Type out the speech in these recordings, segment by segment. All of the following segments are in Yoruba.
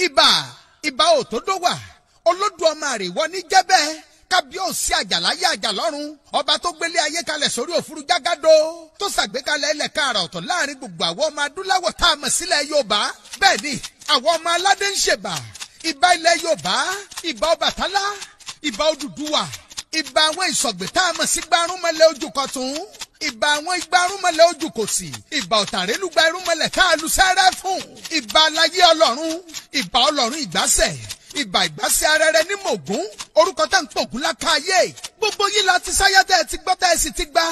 ìbà òtòdó wà Olódùmarè wọ́n ní jẹ́bẹ́ kábíyèsí àjàláyé àjàlọ́run ọba tó gbélé ayé kalẹ̀ sórí òfurufú jágádó tó ṣàgbékalẹ̀ ilẹ̀ káàrà ọ̀tọ̀ láàrin gbogbo àwọn ọmọ adúláwọ̀ tá a mọ̀ sílẹ̀ Yorùbá bẹ́ẹ̀ ni àwọn ọmọ aládé ń ṣèbà ìbà ilẹ̀ Yorùbá ìbà Ọbàtálá ìbà Odùduwà ìbà àwọn ìsọ̀gbẹ̀ tá a mọ̀ sí gbárùnmọ́lẹ̀ ojú kọ̀tún ìbà àwọn igbárùnmọ́lẹ̀ ojú kòsì ìbà ọ̀tàrẹ́lúgba irúnmọ́lẹ̀ tá a lu sẹ́rẹ́ fún ìbà aláyé ọlọ́run ìbà ọlọ́run ìgbásẹ̀ ìbà ìgbásẹ̀ arẹrẹ ní mògún orúkọ tá ń pògún lákàáyé gbogbo yìí láti sáyá tẹ́ ẹ ti gbọ́ tẹ́ ẹ sì ti gbà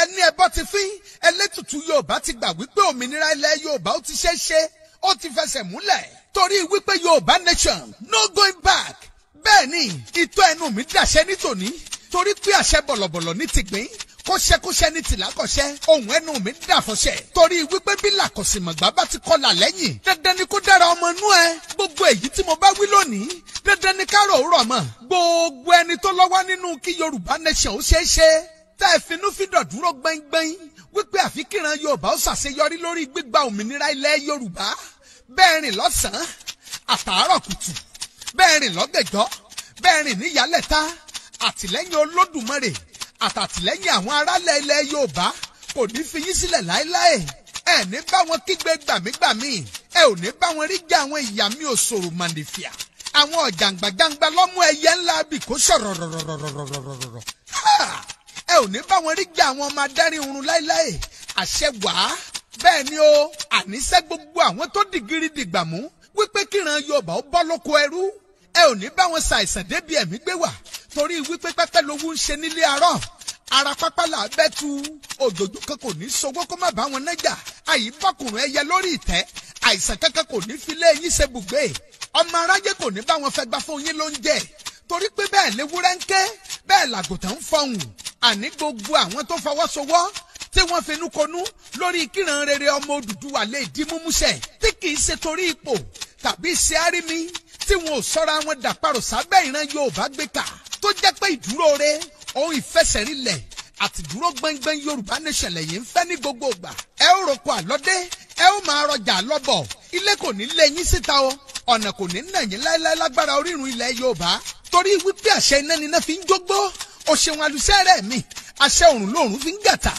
ẹni ẹbọ ti fín ẹlẹ́tùtù Yorùbá ti gbà wípé òmìnira ilẹ̀ Yorùbá ó ti ṣe é ṣe ó ti fẹsẹ̀ múlẹ̀ torí wípé Yorùbá nation no going back bẹ́ẹ̀ ni ìtọ́ ẹnu mi dàṣẹ ní tòní torí pé àṣẹ bọ̀lọ̀bọ̀lọ̀ ní tìgbín kọ́ṣẹ́kọ́ṣẹ́ ní tìlákọ̀ṣẹ́ ohun ẹnu mi dàfọ̀ṣẹ́ torí wípé bí làkọ̀sìmọ̀gbà bá ti kọlà lẹ́yìn dandan ni kó dára ọmọ inú ẹ gbogbo èyí tí mo bá wí lónìí dandan ni ká rò rọ̀ mọ́ gbogbo ẹni tó lọ́wọ́ nínú kí Yorùbá nation ó ṣeé ṣe tá ẹ finúfíndọ̀ dúró gbẹ́ngbẹ́ng wípé àfikìran Yorùbá ó ṣàṣeyọrí lórí gbígba òmìnira ilẹ̀ Yorùbá bẹ́ẹ̀ rìn lọ́sàn-án àtàárọ̀ kùtù bẹ́ẹ̀ rìn lọ́gẹ̀jọ́ bẹ́ẹ̀ rìn níyàlẹ́ta àtìlẹ́yìn Olódùmarè àtàtìlẹ́yìn àwọn aráàlẹ̀ ilẹ̀ Yorùbá kò ní fi yín sílẹ̀ láéláé ẹ ní bá wọn kígbe gbàmígbàmí ẹ ò ní bá wọn rí jẹ àwọn ìyá mi ò sòrò màndìfíà àwọn ọ̀jàǹgbàjàǹgbà lọ́mú ẹyẹ ńlá bì kó sọ̀rọ̀rọ̀rọ̀rọ̀rọ̀rọ̀rọ̀ ẹ ò ní bá wọn rí jẹ àwọn ọmọ adarí oorun láéláé àṣẹ wàá bẹ́ẹ̀ ni o àníṣẹ́ gbogbo àwọn tó dìgírí dìgbàmú wípé kíran Yorùbá ó bọ́ lóko ẹrú ẹ ò ní bá wọn ṣàìsàn débi ẹ̀mí gbé wà torí wípé pẹ́pẹ́ lowó ń ṣe nílé arọ́ ara pápá là bẹ́ tu òjòjò kan kò ní sowó kó má bá wọn nájà àyíbọ̀kùnrin ẹyẹ lórí ìtẹ́ àìsàn kankan kò ní fi lé yín ṣe bùgbé ọmọ aráyé kò ní bá wọn fẹ́ gbá fún yín lóúnjẹ torí pé bẹ́ẹ̀ léwúrẹ́ ń ké bẹ́ẹ̀ làgùntàn ń fọhùn àní gbogbo àwọn tó fọwọ́sowọ́ tí wọ́n finú konú lórí kíran rere ọmọ Odùduwà lè di múmúṣẹ tí kì í ṣe torí ipò tàbí ṣe árími tí wọn ò sọ́ra wọn dàparò sábẹ́ ìran Yorùbá gbé kà tó jẹ́ pé ìdúró re ohun ìfẹsẹ̀rinlẹ̀ àti ìdúró gbẹ́ngbẹ́ng Yorùbá nation lẹ́yìn ń fẹ́ ní gbogbo ìgbà ẹ ó roko àlọ́dé ẹ ó máa rọjà lọ́bọ̀ ilé kò ní lé yín síta o ọ̀nà kò ní nà yín láéláé lágbára orírun ilẹ̀ Yorùbá torí wípé àṣẹ iná níná fi ń jógbó òṣèwọ̀n àlùsẹ́rẹ̀ mi àṣẹ òrùn lòrùn fi ń gàtà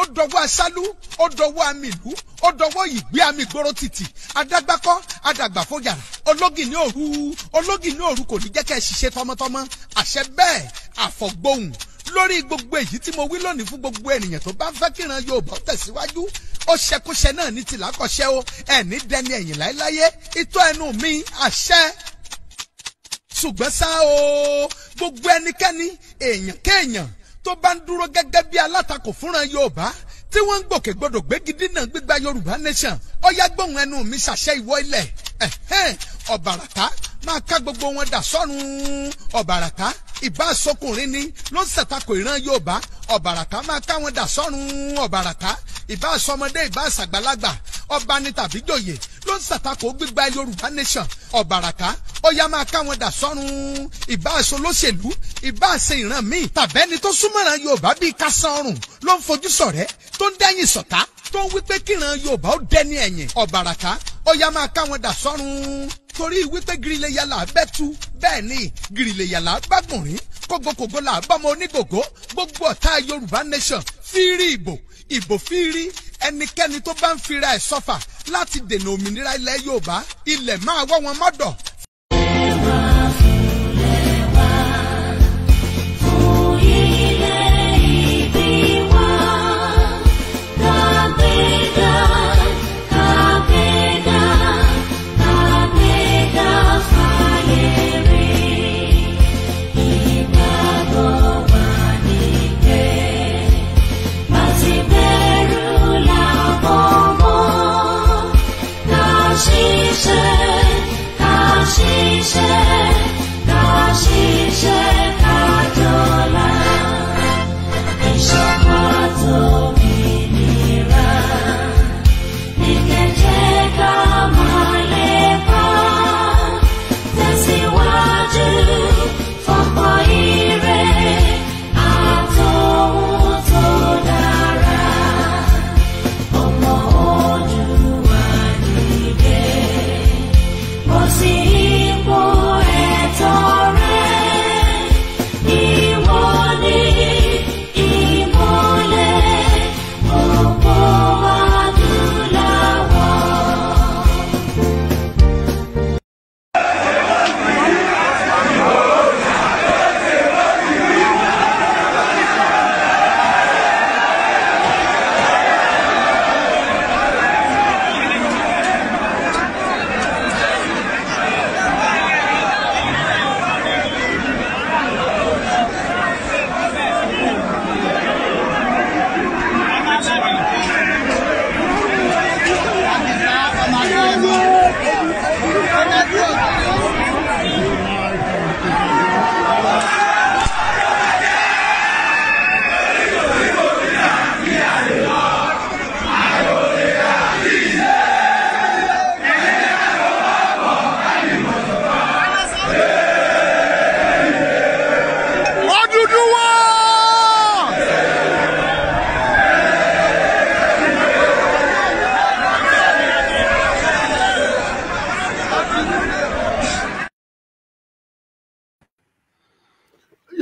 ó dọwọ́ aṣálú ó dọwọ́ amìlú ó dọwọ́ ìgbé àmì gbòòrò títì adágbákọ́ adàgbàfọ́jàrà ológìní òru kò ní jẹ́ kẹ́ ẹ ṣiṣẹ́ tọmọtọmọ àṣẹ bẹ́ẹ̀ àfọ̀gbóhùn lórí gbogbo èyí tí mo wí lónìí fún gbogbo ènìyàn tó bá ń fẹ́ kíran Yorùbá tẹ̀síwájú ó ṣẹkúṣẹ náà ní tìlákọ̀ṣẹ́ o ẹ̀ní dẹni ẹ̀yìn láéláyé ìtọ́ ẹnu mi àṣẹ ṣùgbọ́n ṣá o gbogbo ẹnikẹ́ni èèyàn kéèyàn tó bá ń dúró gẹ́gẹ́ bí alátakò fúnra Yorùbá tí wọ́n ń gbòkègbodò gbégidí náà gbígba Yorùbá nation ó yá gbóhùn ẹnu mi ṣàṣẹ ìwọ ilẹ̀ ọ̀bàràká máa ká gbogbo wọn dà sọ́run ọ̀bàràká ìbá sọkùnrin ni ló ń ṣàtakò ìran Yorùbá ọ̀bàràká máa ká wọn dà sọ́run ọ̀bàràká ìbá sọmọdé ìbá ṣàgbàlagbà ọba ni tàbí jòyè ló ń ṣàtakò gbígba Yorùbá nation ọ̀bàràká ó yá máa ká wọn dà sọ́run ìbá aṣọ olóṣèlú ìbá ṣe ìran míì tàbẹ́ni tó súnmọ́ràn Yorùbá bíi kásán ọrùn ló ń fojú ṣọ̀rẹ́ tó ń dẹ́yìn sọ̀tá tó ń wípé kíran Yorùbá ó dẹ́ni ẹ̀yìn ọ̀bàràká ó yá máa ká wọn dà sọ́run torí wípé gírílẹ̀yà là bẹ́tu bẹ́ẹ̀ ni gírílẹ̀yà là gbàgbọ̀nrín kógókógó là bọ́mọ onígògó gbogbo ọ̀tá Yorùbá nation fírí ìbò fírí ẹnikẹ́ni tó bá ń fira ẹ̀ sọ́fà láti dènà òmìnira ilẹ̀ Yorùbá ilẹ̀ máa wọ́ wọn mọ́dọ̀.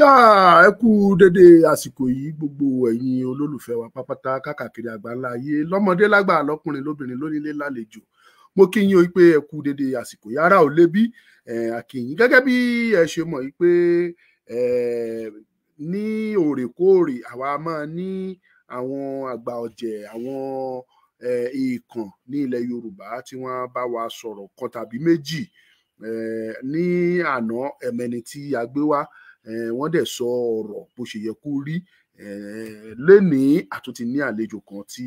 ẹ kú dédé àsìkò yìí gbogbo ẹ̀yin olólùfẹ́ wa pápátá káàkiri àgbáńlá ayé lọ́mọdé lágbà lọ́kùnrin lóbìnrin lónílé lálejò mo kí yín o pé ẹ kú dédé àsìkò yìí ara ò lébi àkìyìn gẹ́gẹ́ bí ẹ ṣe mọ̀ yìí pé ní òrèkóòrè àwa máa ní àwọn àgbà ọ̀jẹ̀ àwọn èèkàn ní ilẹ̀ Yorùbá tí wọ́n bá wa sọ̀rọ̀ kan tàbí méjì ní àná ẹ̀mẹ́ni tí a gbé wá wọ́n dẹ̀ sọ ọ̀rọ̀ bó ṣe yẹ kó rí lénìí àtúntì ní àlejò kan tí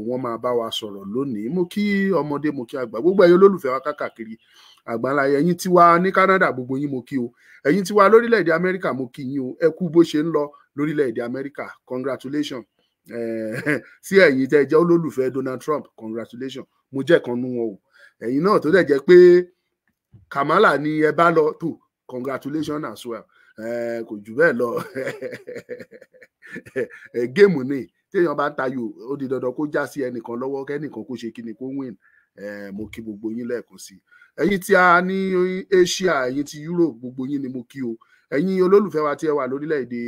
wọ́n máa bá wa sọ̀rọ̀ lónìí mo kí ọmọdé mo kí àgbà gbogbo ẹ̀yin olólùfẹ́ wa káàkiri àgbáńlá ẹ̀yin tí wà ní Canada gbogbo yín mo kí o ẹ̀yin tí wà lórílẹ̀‐èdè Amẹ́ríkà mo kí yín o ẹ kú bó ṣe ń lọ lórílẹ̀‐èdè Amẹ́ríkà congratulations sí ẹ̀yin tẹ́ jẹ́ olólùfẹ́ Donald Trump congratulations mo jẹ́ kan nú wọn o ẹ̀yin náà tó dẹ̀ jẹ́ pé Kamala ni ẹ bá lọ tó congratulations as well kò jù bẹ́ẹ̀ lọ géèmù ni téèyàn bá ń tayò ó di dandan kó já sí ẹnìkan lọ́wọ́ kẹ́nìkan kó ṣe kíni kó win mo kí gbogbo yín lẹ́ẹ̀kan sí ẹ̀yin tí a ní Asia ẹ̀yin tí Europe gbogbo yín ni mo kí o ẹ̀yin olólùfẹ́ wa tí ẹ wà lórílẹ̀‐èdè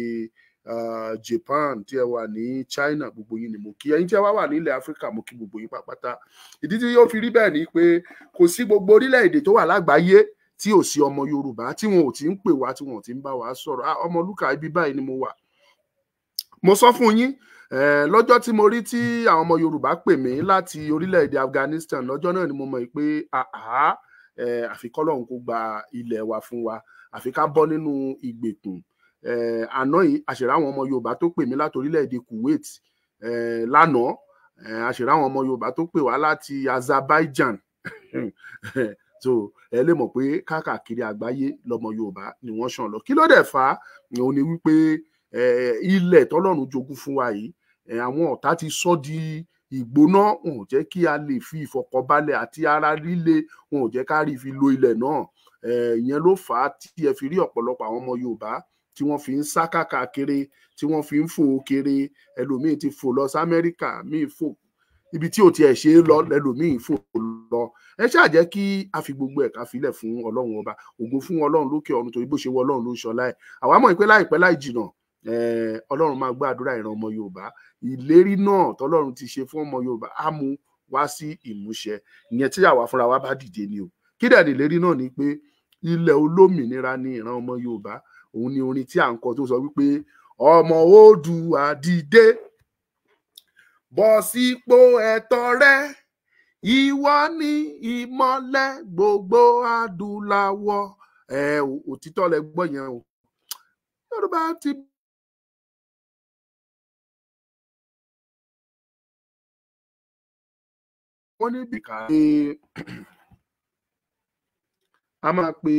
Japan tí ẹ wà ní China gbogbo yín ni mo kí ẹ̀yin tí ẹ wà ní ilẹ̀ Africa mo kí gbogbo yín pátápátá ìdí tí yóò fi rí bẹ́ẹ̀ ni pé kò sí gbogbo orílẹ̀‐èdè tó wà lágbàáyé tí ò sí ọmọ Yorùbá tí wọn ò ti ń pè wá tí wọn ò ti ń bá wa sọ̀rọ̀ Ọmọlúkà ibi báyìí ni mo wà mo sọ fún yín lọ́jọ́ tí mo rí tí àwọn ọmọ Yorùbá pè mí láti orílẹ̀-èdè Afghanistan lọ́jọ́ náà ni mo mọ̀ pé àfi kọ́lọ́hún kó gba ilẹ̀ wa fún wa àfi ká bọ́ nínú ìgbèkùn àná yìí àṣẹ̀rẹ̀ àwọn ọmọ Yorùbá tó pè mí láti orílẹ̀-èdè Kuwait lánàá àṣẹ̀rẹ̀ àwọn ọmọ Yorùbá tó pè wá láti Azerbaijan so ẹ lè mọ̀ pé káàkiri àgbáyé lọmọ Yorùbá ni wọ́n ṣàn lọ kí ló dẹ̀ fà á òun ni wípé ilẹ̀ tọ́lọ́run jogún fún wa yìí àwọn ọ̀tá ti sọ di ìgbóná wọn ò jẹ́ kí a lè fi ìfọ̀kànbalẹ̀ àti ara líle wọn ò jẹ́ ká rí fi lo ilẹ̀ náà ìyẹn ló fà á tí ẹ fi rí ọ̀pọ̀lọpọ̀ àwọn ọmọ Yorùbá tí wọ́n fi ń sá káàkiri tí wọ́n fi ń fò kéré ẹlòmíín ti fò lọ sí Amẹ́ríkà míín fò ibi tí ò tiẹ̀ ṣe é lọ lẹ́lòmíín fò lọ ẹ ṣáà jẹ́ kí a fi gbogbo ẹ̀ka filẹ̀ fún Ọlọ́run ọba ògo fún Ọlọ́run lókè ọ̀run torí bó ṣe wọ Ọlọ́run ló ń ṣọlá ẹ̀ àwa mọ̀ pé láìpẹ́ láì jìnà Ọlọ́run máa gbọ́ àdúrà ìran ọmọ Yorùbá ìlérí náà tọ́lọ́run ti ṣe fún ọmọ Yorùbá á mú wá sí ìmúṣẹ ìyẹn tí àwa fúnra wa bá dìde ni o kí dẹ̀ ní ìlérí náà ni pé ilẹ̀ olómìnira ni ìran ọmọ Yorùbá òun ni orin tí à ń kọ tó sọ wípé ọmọ Oòduà dìde bọ́ sípò ẹ̀tọ́ rẹ ìwọ ni ìmọ́lẹ̀ gbogbo adúláwọ̀ òtítọ́ lẹ gbọ́ yẹn o Yorùbá ti wọ́n ní bìkà a máa pe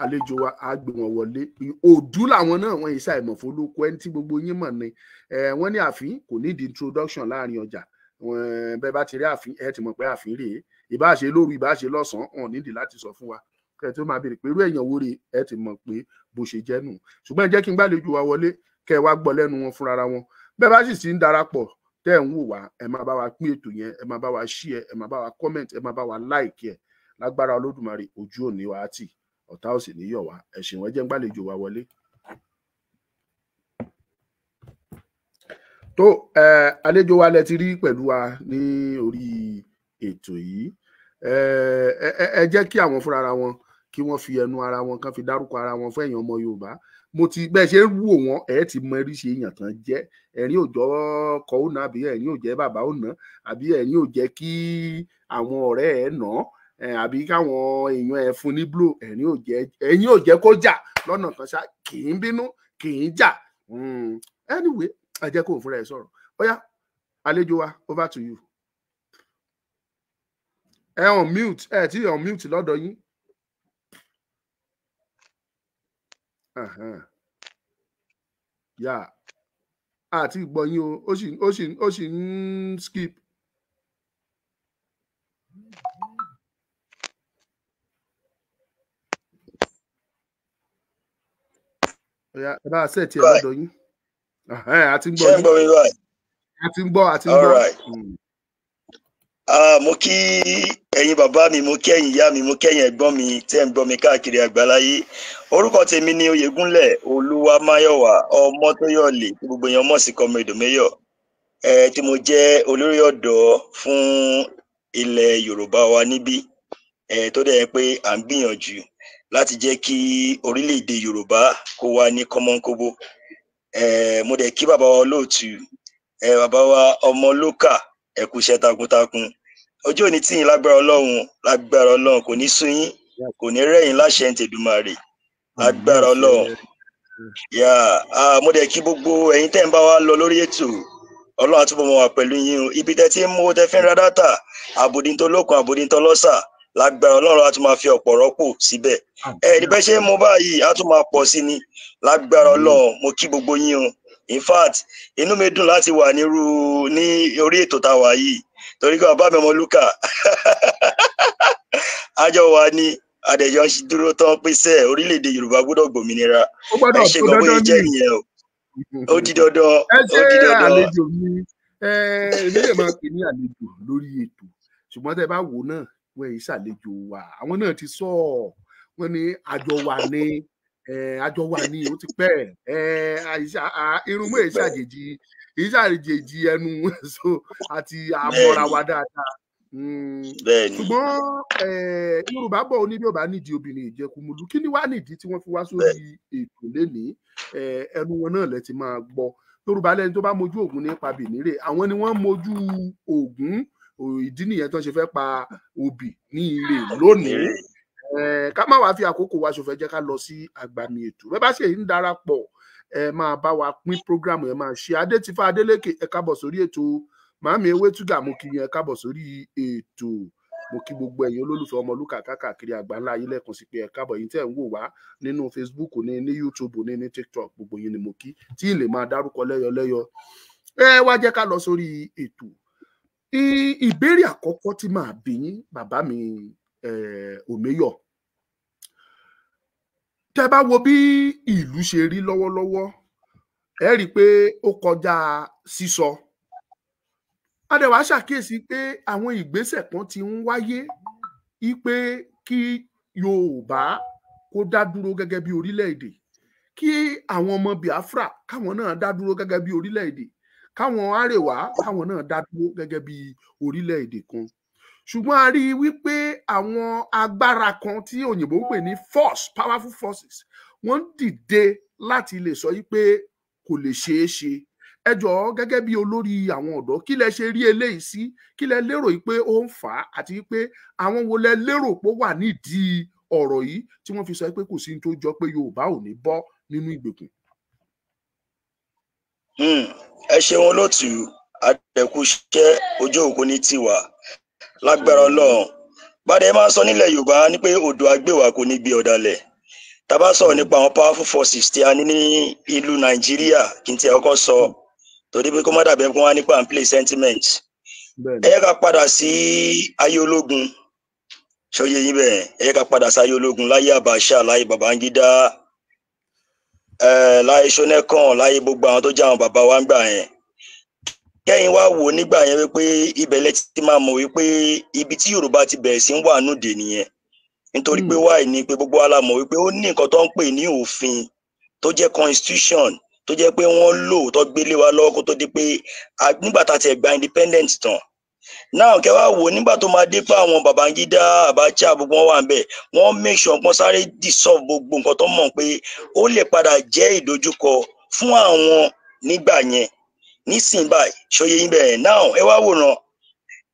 àlejò wa á gbé wọn wọlé òdú làwọn náà wọ́n yìí ṣàìmọ̀ fólókó ẹni tí gbogbo yín mọ̀ ni wọ́n ní àfín kò ní di introduction láàrin ọjà bẹ́ẹ̀ bá ti rí àfín ẹ ti mọ̀ pé àfín rèé ìbáṣe lóru ìbáṣe lọ́sàn-án wọn nídìí láti sọ fún wa kẹ́ tó máa béèrè pé irú èèyàn wo rè ẹ ti mọ̀ pé bó ṣe jẹ́ nù ṣùgbọ́n ẹ jẹ́ kí n gbàlejò wa wọlé kẹ́ ẹ wá gbọ́ lẹ́nu wọn fúnra wọn bẹ́ẹ̀ bá sì ti ń darapọ̀ tẹ́ ẹ̀ ń wò wá ẹ máa bá wa pín ètò yẹn ẹ máa bá wa share ẹ máa bá wa comment ẹ máa bá wa like ẹ lágbára Olódùmarè ojú òní wa á tì ọ̀tá ò sì ní yọ̀ wá ẹ ṣeun ẹ jẹ́ ń gbàlejò wa wọlé. tó àlejò wa lẹ ti rí pẹ̀lú wa ní orí ètò yìí ẹ jẹ́ kí àwọn fúnra wọn kí wọ́n fi ẹnu ara wọn kàn fi dárúkọ ara wọn fún ẹ̀yin ọmọ Yorùbá mo ti bẹ́ẹ̀ ṣe ń wò wọ́n ẹ̀ ti mọ eríṣẹ́ èèyàn tán jẹ́ ẹ̀rín òjọ́ kọ ó ná àbí ẹ̀rín òjẹ́ bàbá ó ná àbí ẹ̀rín òjẹ́ kí àwọn ọ̀rẹ́ ẹ̀ ná àbí káwọn èèyàn ẹ̀ fún ní blow ẹ̀rín òjẹ́ kó jà lọ́nà kan ṣá kì í bínú kì í jà anyway ẹ jẹ́ kó o fúnra ẹ̀ sọ̀rọ̀ ó yá àlejò wa over to you. ẹ on mute ẹ tí on mute lọ́dọ̀ yín. yà àti ìgbọ̀nyìn o ó sì ń skip. ẹ bá ṣe tiẹ̀ lọ́dọ̀ yín. àti ń gbọ́ yín. àti ń gbọ́. mo kí ẹ̀yin bàbá mi, mo kẹ́yìn ìyá mi, mo kẹ́yìn ẹ̀gbọ́n mi tẹ́ ń gbọ́ mi káàkiri àgbáláyé. Orúkọ tèmi ni Oyègúnlẹ̀ Olúwamáyọ̀wá Ọmọ́tóyọ̀lé tí gbogbo èèyàn mọ̀ sí Comrade Omayor. Tí mo jẹ́ olórí ọ̀dọ́ fún ilẹ̀ Yorùbá wa níbí. Tó dẹ̀ pé à ń gbìyànjú láti jẹ́ kí orílẹ̀-èdè Yorùbá kó wà ní kọ́mọ́nkóbó. Mo dẹ̀ kí bàbá wa olóòtú, bàbá wa Ọmọlúkà, ẹ kú iṣẹ́ takuntakun. Ọjọ́ òní tí yín lágbára Ọlọ́run kò ní sú yín, kò ní rẹ̀ yín láṣẹ Èdùmàrè lágbára Ọlọ́run. Mo dẹ̀ kí gbogbo ẹ̀yin tẹ́ ń bá wa lọ lórí ètò, Ọlọ́run àtúbọ̀ mọ́ wà pẹ̀lú yín o. Ibi tẹ́ ti ń mú tẹ́ fi ń ra dátà, àbòdìntó lókun àbòdìntó lọ́sà, lágbára Ọlọ́run á tún máa fi ọ̀pọ̀ rọ́pò síbẹ̀. Ní bẹ́ ṣe ń mú báyìí á tún máa pọ̀ sí ni lágbára Ọlọ́run. Mo kí gbogbo yín o. In fact, inú mi dùn láti wà ní orí ètò tá a wà yìí, torí pé bàbá mi Ọmọlúkà àjọ wa ní adẹ̀jọ́ dúró tán pèsè orílẹ̀-èdè Yorùbá gbọ́dọ̀ gbòmìnira. Ẹ ṣe gan bóyá jẹ́ nìyẹn o. Ó di dandan. Ẹ ṣe àlejò mi, èmi lè máa pè ní àlejò lórí ètò, ṣùgbọ́n tẹ́ bá wò náà wọ́n èyí ṣàlejò wa. Àwọn náà ti sọ wọ́n ní àjọ wa ní ó ti pẹ́. Irun mọ́ èyí ṣàjèjì ẹnu so àti àmọ́ra wa dáadáa. Ṣùgbọ́n Yorùbá bọ̀ ó ní bí ó bá nídìí obìnrin ìjẹkùmọ̀lú. Kí ni wá nídìí tí wọ́n fi wá sórí ètò lénìí? Ẹnu wọn náà lẹ ti máa gbọ́. Yorùbá lẹni tó bá mojú Ògún nípa bìnírè, àwọn ni wọ́n mojú Ògún. Ìdí nìyẹn tó ń ṣe fẹ́ pa obì ní ire lónìí. Ká má wàá fi àkókò wa ṣòfò, jẹ́ ká lọ sí àgbàmì ètò. Bẹ́ẹ̀ bá ṣe ń darapọ̀, ẹ máa bá wa pín prógrámù, ẹ máa ṣe. Adétífá Adélékè, ẹ kábọ̀ sórí ètò. Màámi Ewétúgà, mo kí yín, ẹ kábọ̀ sórí ètò. Mo kí gbogbo ẹ̀yin olólùfẹ́ Ọmọlúkà káàkiri àgbáńlá ayé lẹ́ẹ̀kan sí pé ẹ kábọ̀. Yín tẹ́ ń wò wá nínú Facebook, ní YouTube, ní TikTok, gbogbo yín ni mo kí, tí ì lè máa dárúkọ lẹ́yọ. Wá jẹ́ ká lọ sórí ètò. Ìbéèrè àkọ́kọ́ tí màá bi yín, bàbá mi Omayor, tẹ́ bá wo bí ìlú ṣe rí lọ́wọ́lọ́wọ́, ẹ rí i pé ó kọjá sísọ. Adẹ̀wà ṣàkíyèsí pé àwọn ìgbésẹ̀ kan ti ń wáyé pé kí Yorùbá kó dá dúró gẹ́gẹ́ bí orílẹ̀-èdè, kí àwọn ọmọ Biafra káwọn náà dá dúró gẹ́gẹ́ bí orílẹ̀-èdè, káwọn Àrèwá káwọn náà dá dúró gẹ́gẹ́ bí orílẹ̀-èdè kan. Ṣùgbọ́n a rí i wípé àwọn agbára kan tí òyìnbó ń pè ní powerful forces, wọ́n dìde láti lè sọ wípé kò lè ṣeé ṣe. Ẹ jọ̀ọ́, gẹ́gẹ́ bí olórí àwọn ọ̀dọ́, kí lẹ ṣe rí eléyìí sí? Kí lẹ lérò pé ó ń fà á, àti wípé àwọn wo lẹ lérò pé ó wà nídìí ọ̀rọ̀ yìí tí wọ́n fi sọ pé kò sí ní tó jọ pé Yorùbá ò ní bọ́ nínú ìgbèkùn? Ẹ ṣeun olóòtú, àdẹ̀kù iṣẹ́ ojú òkú ní tiwa lágbára Ọlọ́run. Bàdé máa ń sọ nílẹ̀ Yorùbá ní pé odò àgbèwà kò ní gbé ọ̀dàlẹ̀. Tá bá sọ̀rọ̀ nípa àwọn powerful forces tí a ní ní ìlú Nàìjíríà, kí n tiẹ̀ kọ́kọ́ sọ, torí pé kó má dàbí ẹ̀kún wá nípa and play sentiment. Ẹ yẹ ká padà sí ayé ológun, ṣòye yín bẹ́ẹ̀. Ẹ yẹ ká padà sí ayé ológun láyé Abacha, láyé Babangida, láyé Ṣónẹ́kàn, láyé gbogbo àwọn tó jẹ́ àwọn bàbá wa ń gbà yẹn. Kẹ́yìn wá wò nígbà yẹn wípé ibẹ̀ lẹ ti máa mọ̀ wípé ibi tí Yorùbá ti bẹ̀rẹ̀ sí ń wà núdè nìyẹn. Nítorí pé wáì ní pé gbogbo wa la mọ̀ wípé ó ní nǹkan tó ń pè ní òfin tó jẹ́ constitution, tó jẹ́ pé wọ́n lò tó gbélé wa lọ́wọ́ kó tó di pé nígbà tá a ti gba independent tán. Now kẹ́ wá wò nígbà tó máa dé pé àwọn Babangida, Abacha, gbogbo wọn wà ń bẹ̀, wọ́n make sure pọ́n sáré dissolve gbogbo nǹkan tó mọ̀ pé ó lè padà jẹ́ ìdojúkọ fún àwọn nígbà yẹn. Nísìnyí báyìí, ṣòye yín bẹ́ẹ̀. Now ẹ wá wòran,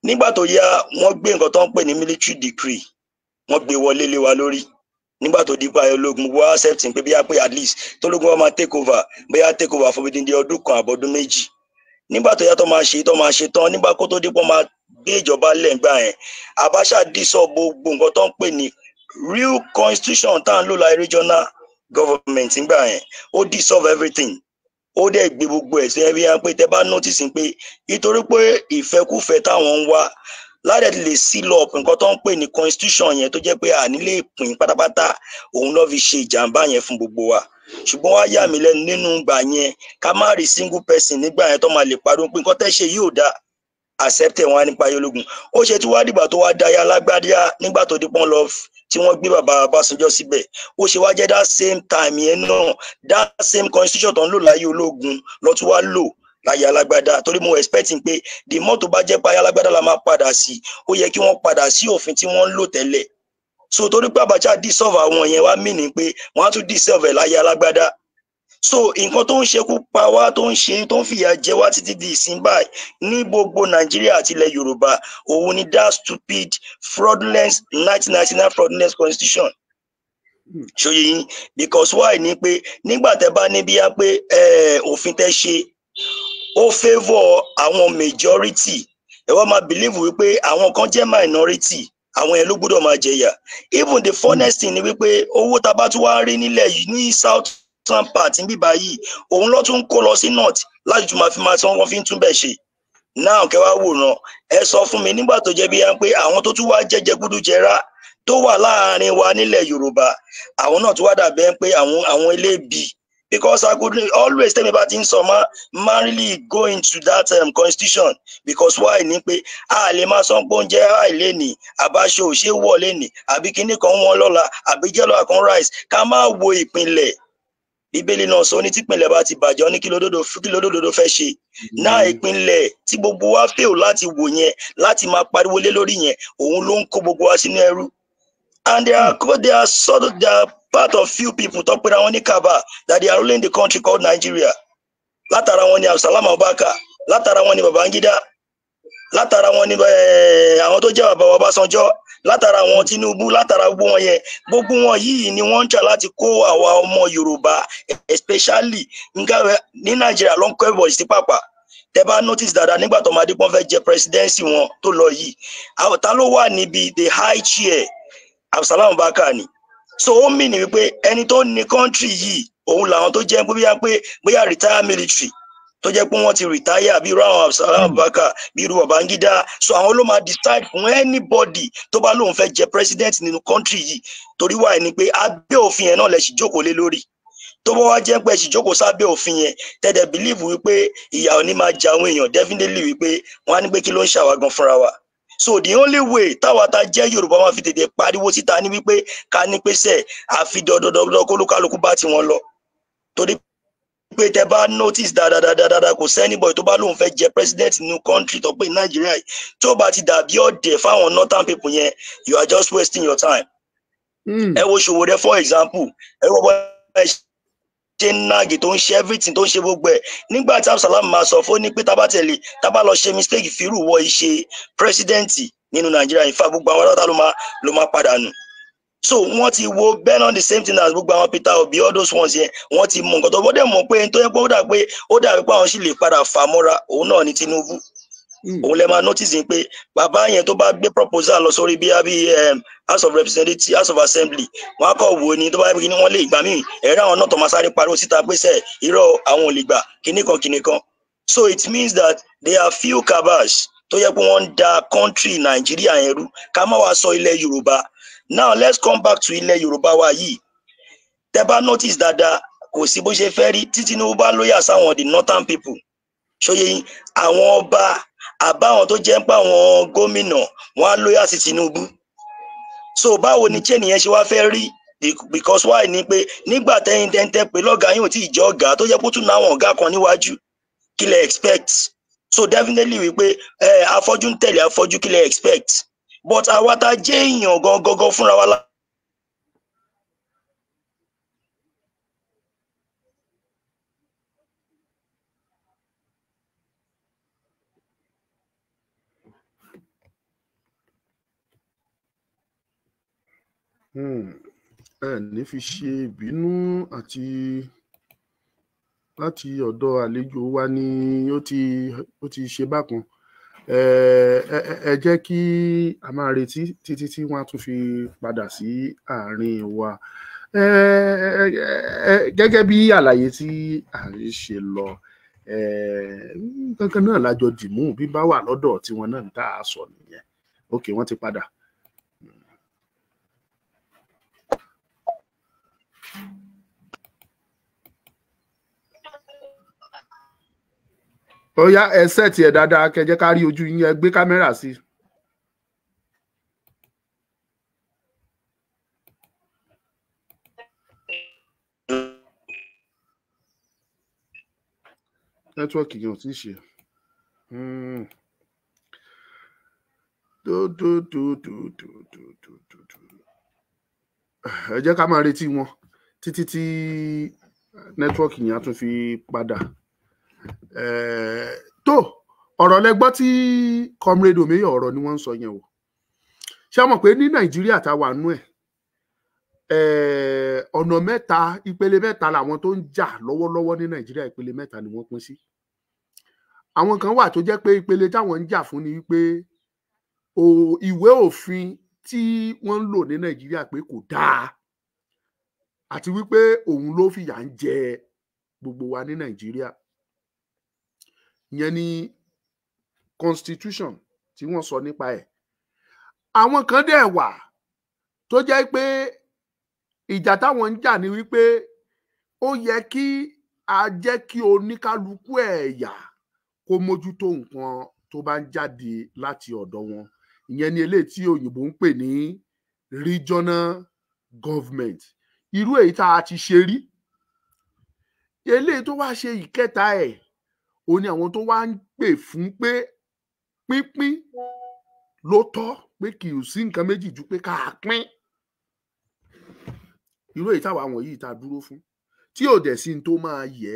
nígbà tó yá wọ́n gbé nǹkan tó ń pè ní military decree, wọ́n gbé wọlé lé wa lórí. Nígbà tó di pa ológun, wọ́n accept pé bíyà pé at least tólógun wa máa take over, bóyá take over fún bíi ọdún kan àbọ̀dún méjì. Nígbà tó yá tó máa ṣe tán, nígbà kó tó di pọ́ máa gbé ìjọba lẹ́ǹgbà yẹn, Abacha dissolve gbogbo nǹkan tó ń pè ní real constitution tá à ń lò láì regional government nígbà yẹn. Ó dissolve everything. Ó dẹ̀ gbé gbogbo ẹ̀ sí ẹbí yẹn pé tẹ́ bá notice pé nítorí pé ìfẹ́kúfẹ́ táwọn ń wá láti lè seal up nǹkan tó ń pè ní constitution yẹn, tó jẹ́ pé à nílé ìpín pátápátá, òun ló fi ṣe ìjàmbá yẹn fún gbogbo wa. Ṣùgbọ́n wá yà mí lẹ́nu nínú ìgbà yẹn ká má rí single person nígbà yẹn tó máa lè pariwo pé nǹkan tẹ́ ṣe yìí ò dáa. accepted wọn nípa ayé ológun. Ó ṣe tí wá dìgbà tó wá dayé alágbádá nígbà tó dípọ́n lọ tí wọ́n gbé bàbá Ọbásanjọ́ síbẹ̀. Ó ṣe wá jẹ́ that same time yẹn náà, that same constitution tó ń lò láyé ológun ló tún wá lò láyé alágbádá. Torí mo expecting pé the more tó bá jẹ́ pé ayé alágbádá la máa padà sí, ó yẹ kí wọ́n padà sí òfin tí wọ́n ń lò tẹ́lẹ̀. So torí pé Abacha dissolve àwọn yẹn wá meaning pé wọ́n á tún dissolve ẹ̀ láyé alágbádá. So nǹkan tó ń ṣekú pa wá tó ń fìyà jẹ wá títí di ìsìn báyìí ní gbogbo Nàìjíríà àti ilẹ̀ Yorùbá, òun ni that stupid fraudulent 1999 fraudulent constitution. Ṣòye yín, because why ni pé nígbà tẹ́ bá ní bí yá pé òfin tẹ́ ṣe ó favour àwọn majority, ẹ wá máa believe wípé àwọn kan jẹ́ minority, àwọn yẹn ló gbọ́dọ̀ máa jẹyà. Even the funniest thing ni wípé owó tá bá tún wá rí nílẹ̀ yìí ní southern part ń bí báyìí, òun ló tún kó lọ sí north láti tún máa fi máa tí wọ́n fi ń tún bẹ̀ ṣe. Now kẹ́ wá wòran, ẹ sọ fún mi nígbà tó jẹ́ bí yá pé àwọn tó tún wá jẹjẹgúdújẹrá tó wà láàárín wa nílẹ̀ Yorùbá, àwọn náà tún wá dàbẹ́ pé àwọn elébi. Because I could always tell me about things, so man really go into that constitution. Because why ni pé a lè máa sọ pé oúnjẹ àìlè ní àbáṣe òṣè wọlé ní àbí kíní kan wọn lọ́la àbí jẹ́lọ́ kan rice ká máa wo ìpínlẹ̀. Bíbélì náà sọ ní tí ìpínlẹ̀ bá ti bàjẹ́ ní kí lódodo fẹ́ ṣe. Náà ìpínlẹ̀ tí gbogbo wa fail láti wò yẹn láti máa pariwo lé lórí yẹn, òun ló ń kó gbogbo wa sínú ẹrú. And they are part of few people talk with Awani Kaba that they are ruling the country called Nigeria. Látara wọn ni Absalom Abubakar, látara wọn ni Babangida, látara wọn ni àwọn tó jẹ́ bàbá Ọbásanjọ́, látara wọn Tinubu, látara gbogbo wọn yẹn. Gbogbo wọn yìí ni wọ́n ń jà láti kó àwa ọmọ Yorùbá, especially ní Nigeria ló ń kọ́ everybody sí pàpà. Tẹ́ bá notice dáadáa nígbà tó máa dípọ́n fẹ́ jẹ presidency wọn tó lọ yìí, àwọn ta ló wà níbi the high chair? Absalom Abubakar ni. So ó mì ní wípé ẹni tó ní country yìí òun làwọn tó jẹ́ pé bóyá retire military tó jẹ́ pé wọ́n ti retire bí irú àwọn Absalom Abubakar bí irú Babangida. So àwọn ló máa decide fún anybody tó bá lóun fẹ́ jẹ president nínú country yìí. Torí wà ní pé abẹ́ òfin yẹn náà lẹ sì jókòó lé lórí. Tó bá wá jẹ́ pé sì jókòó sábẹ́ òfin yẹn tẹ́lẹ̀ believe wípé ìyà ò ní máa jẹ àwọn èèyàn, definitely wípé wọ́n á ní pé kí ló ń ṣàwágan fúnra wa. So the only way táwa ta jẹ́ Yorùbá máa fi tètè pariwo síta ní wípé ká ní pèsè àfi dọdọdọdọ kólúkálukú bá ti wọn lọ. Torí pé tẹ́ bá notice dáadáa kò sẹ́ni boy tó bá lóun fẹ́ jẹ president nínú country tó pé Nàìjíríà yìí tó bá ti dàbí ọ̀dẹ̀ fáwọn northern people yẹn, you are just wasting your time. Ẹ wo Sowore for example, ẹ wo bọ́ ṣe náàgì tó ń ṣe everything tó ń ṣe gbogbo ẹ̀. Nígbà tí Absalom máa sọ fún ní pé tá bá lọ ṣe mistake fírù wọ iṣẹ́ president nínú Nàìjíríà, ìfà gbogbo àwọn ọlọ́ta ló máa padà nù. So wọ́n ti wo bẹ́ẹ̀ náà the same thing as gbogbo àwọn Peter Obi all those ones yẹn, wọ́n ti mọ nǹkan tó wọ́n dẹ̀ mọ̀ pé tó yẹ pé ó dàbí pé àwọn sì lè padà fà mọ́ra, òun náà ní Tinubu. Òun lè máa notice pé bàbá yẹn tó bá gbé proposal lọ sórí bí House of Representatives, House of Assembly, wọn á kọ̀ wo ni tó bá yẹ kí wọ́n lè gbà míì ẹ̀rọ àwọn náà tó máa sáré pariwo síta pé sẹ́ irọ́ àwọn ò lè gbà kíníkan. So it means that there are few cabals tó yẹ pé wọ́n ń da country Nàìjíríà yẹn rú. Ká má wá sọ ilẹ̀ Yorùbá. Now let's come back to ilẹ̀ Yorùbá wa yìí. Tẹ́ bá notice dáadáa kò sí bó ṣe fẹ́ rí tí Tinubu bá lóyà sáwọn the northern people. Ṣóyè yín àwọn ọba àbáwọn tó jẹ́ pé àwọn gómìnà wọn á lóyà sí Tinubu. So báwo ni chain yẹn ṣe wá fẹ́ rí? Because why ni pé nígbà tẹ́yìn tẹ́ntẹ́ pé lọ́gàá yín ò tí ì jẹ́ ọ̀gá tó jẹ́ pé ó tún náwọn ọ̀gá kan níwájú, kí lẹ expect? So definitely wípé afọ́jú ń tẹ̀lé afọ́jú, kí lẹ expect? But àwa tá jẹ́ èèyàn gangan fúnra wa la. Ní fi ṣe ìbínú àti láti ọ̀dọ̀ àlejò wa ni ó ti ṣe bákan. Ẹ jẹ́ kí a máa retí títí tí wọ́n á tún fi padà sí àárín wa. Gẹ́gẹ́ bí àlàyé tí à ń ṣe lọ, kankan náà lájọ dìmú bí bá wà lọ́dọ̀ tí wọn náà ń tà á sọ nìyẹn. Ok, wọ́n ti padà. ó yá ẹ sẹ́ẹ̀tì ẹ̀ dáadáa kẹjẹ́ ká rí ojú yín, ẹ gbé kámẹ́rà sí. nẹ́tíwọ́ọ̀kì yẹn ò tí ì ṣe. ẹ jẹ́ ká máa retí wọn títí tí nẹ́tíwọ́ọ̀kì yẹn á tún fi padà. tó ọ̀rọ̀ lẹ́gbọ́ tí comrade Omayor ọ̀rọ̀ ni wọ́n ń sọ yẹn o. ṣé mọ̀ pé ní Nàìjíríà tá a wà nú ẹ̀ ọ̀nà mẹ́ta, ìpele mẹ́ta làwọn tó ń jà lọ́wọ́lọ́wọ́ ní Nàìjíríà, ìpele mẹ́ta ni wọ́n pín sí. àwọn kan wà tó jẹ́ pé ìpele táwọn ń jà fún ni wípé ìwé òfin tí wọ́n ń lò ní Nàìjíríà pé kò dáa àti wípé òun ló fìyà ń jẹ gbogbo wa ní Nàìjíríà. ìyẹn ni constitution tí wọ́n sọ nípa ẹ̀. àwọn kan dẹ̀ wà tó jẹ́ pé ìjà táwọn ń jà ni wípé ó yẹ kí a jẹ́ kí oníkálukú ẹ̀yà kó mójútó nǹkan tó bá ń jáde láti ọ̀dọ̀ wọn. ìyẹn ni eléyìí tí òyìnbó ń pè ní regional government. irú èyí tá a ti ṣe rí. eléyìí tó wá ṣe ìkẹta ẹ̀ ó ní àwọn tó wá ń pè fún pé pínpín ló tọ́, pé kì í sí nǹkan méjì ju pé ká pín. irú èyí táwa wọ̀nyí tá a dúró fún tí ò dẹ̀ sí ní tó máa yẹ.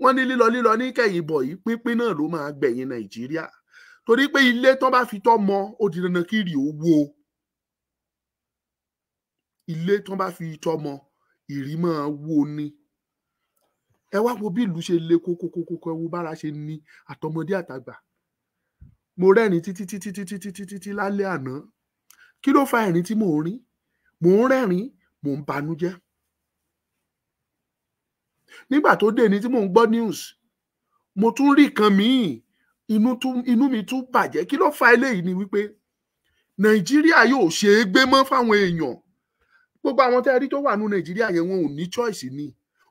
wọ́n ní lílọ ní kẹ̀yìn bọ̀ yìí pínpín náà ló máa gbẹ̀yìn Nàìjíríà, torí pé ilé tán bá fi tọ́ mọ ó di dandan kí ìrì ó wó. ilé tán bá fi tọ́ mọ ìrì máa wó ni. ẹ wá wo bí ìlú ṣe le kókókókó, ẹ wo bára ṣe ní àtọmọdé àtàgbà. mo rẹ́rìn títí lálẹ́ àná. kí ló fa ẹ̀rín tí mò ń rín? mò ń rẹ́rìn, mò ń banújẹ́. nígbà tó dé ní tí mò ń gbọ́ news, mo tún rí kan míì, inú mi tún bàjẹ́. kí ló fa eléyìí ni wípé Nàìjíríà yóò ṣe é gbé mọ́ fáwọn èèyàn. gbogbo àwọn tẹ́ rí tó wà ní Nàìjíríà yẹn wọn ò ní choice ni,